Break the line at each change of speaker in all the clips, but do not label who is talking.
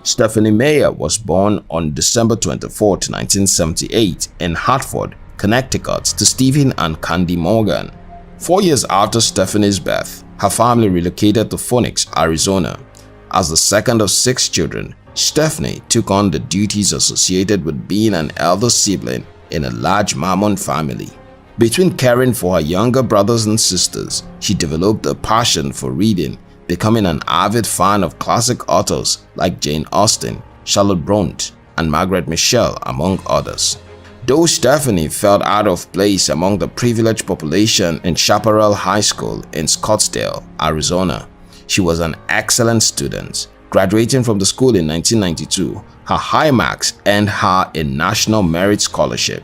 Stephanie Meyer was born on December 24, 1978 in Hartford, Connecticut to Stephen and Candy Morgan. 4 years after Stephanie's birth, her family relocated to Phoenix, Arizona. As the second of 6 children, Stephanie took on the duties associated with being an elder sibling in a large Mormon family. Between caring for her younger brothers and sisters, she developed a passion for reading, becoming an avid fan of classic authors like Jane Austen, Charlotte Bronte, and Margaret Mitchell, among others. Though Stephanie felt out of place among the privileged population in Chaparral High School in Scottsdale, Arizona, she was an excellent student. Graduating from the school in 1992, her high marks earned her a National Merit Scholarship.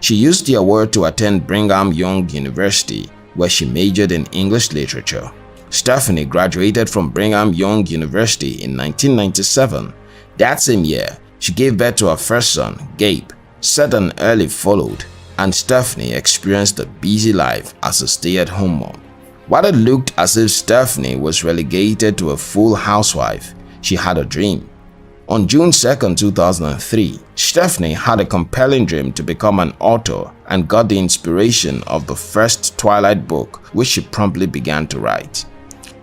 She used the award to attend Brigham Young University, where she majored in English literature. Stephanie graduated from Brigham Young University in 1997. That same year, she gave birth to her first son, Gabe. Sudden early followed, and Stephanie experienced a busy life as a stay-at-home mom. While it looked as if Stephanie was relegated to a full housewife, she had a dream. On June 2, 2003, Stephanie had a compelling dream to become an author and got the inspiration of the first Twilight book, which she promptly began to write.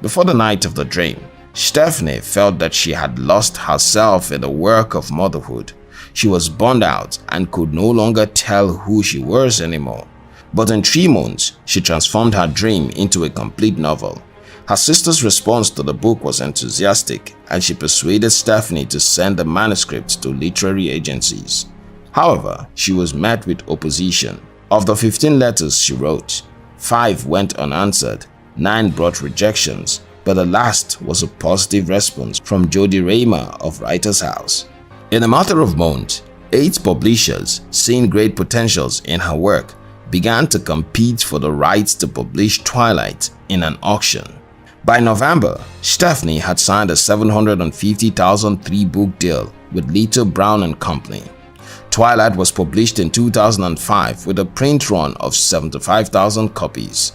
Before the night of the dream, Stephanie felt that she had lost herself in the work of motherhood. She was burned out and could no longer tell who she was anymore. But in 3 months, she transformed her dream into a complete novel. Her sister's response to the book was enthusiastic, and she persuaded Stephanie to send the manuscript to literary agencies. However, she was met with opposition. Of the 15 letters she wrote, 5 went unanswered, 9 brought rejections, but the last was a positive response from Jody Raymer of Writers House. In a matter of months, 8 publishers, seeing great potentials in her work, began to compete for the rights to publish Twilight in an auction. By November, Stephanie had signed a $750,000 3-book deal with Little Brown & Company. Twilight was published in 2005 with a print run of 75,000 copies.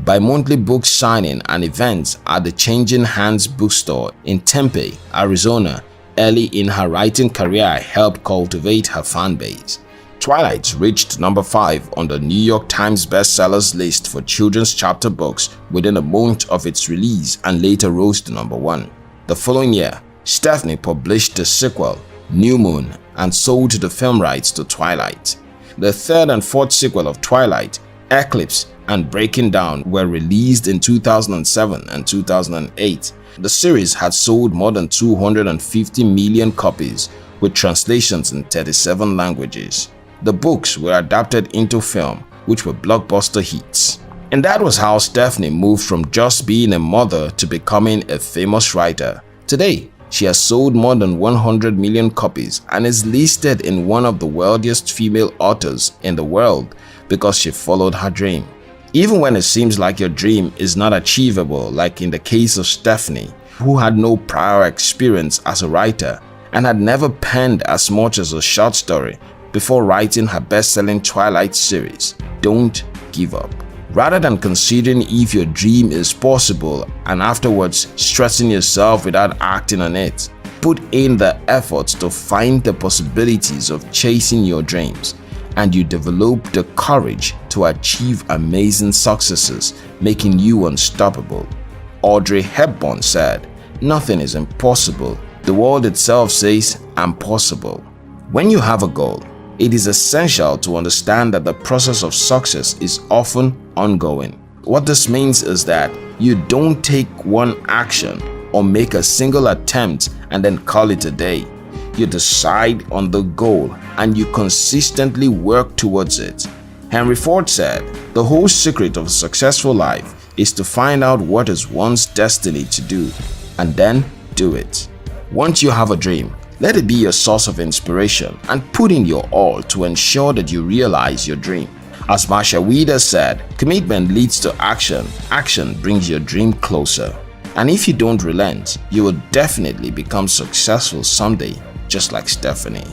Bi-monthly book signing and events at the Changing Hands bookstore in Tempe, Arizona, early in her writing career helped cultivate her fan base. Twilight reached number 5 on the New York Times bestsellers list for children's chapter books within a month of its release and later rose to number 1. The following year, Stephanie published the sequel, New Moon, and sold the film rights to Twilight. The 3rd and 4th sequel of Twilight, Eclipse and Breaking Down, were released in 2007 and 2008. The series had sold more than 250 million copies, with translations in 37 languages. The books were adapted into film, which were blockbuster hits. And that was how Stephanie moved from just being a mother to becoming a famous writer. Today, she has sold more than 100 million copies and is listed in one of the wealthiest female authors in the world because she followed her dream. Even when it seems like your dream is not achievable, like in the case of Stephanie, who had no prior experience as a writer and had never penned as much as a short story before writing her best-selling Twilight series, don't give up. Rather than considering if your dream is possible and afterwards stressing yourself without acting on it, put in the effort to find the possibilities of chasing your dreams, and you develop the courage to achieve amazing successes, making you unstoppable. Audrey Hepburn said, "Nothing is impossible. The world itself says, I'm possible." When you have a goal, it is essential to understand that the process of success is often ongoing. What this means is that you don't take one action or make a single attempt and then call it a day. You decide on the goal and you consistently work towards it. Henry Ford said, "The whole secret of a successful life is to find out what is one's destiny to do and then do it." Once you have a dream, let it be your source of inspiration and put in your all to ensure that you realize your dream. As Marsha Weeder said, commitment leads to action. Action brings your dream closer. And if you don't relent, you will definitely become successful someday, just like Stephanie.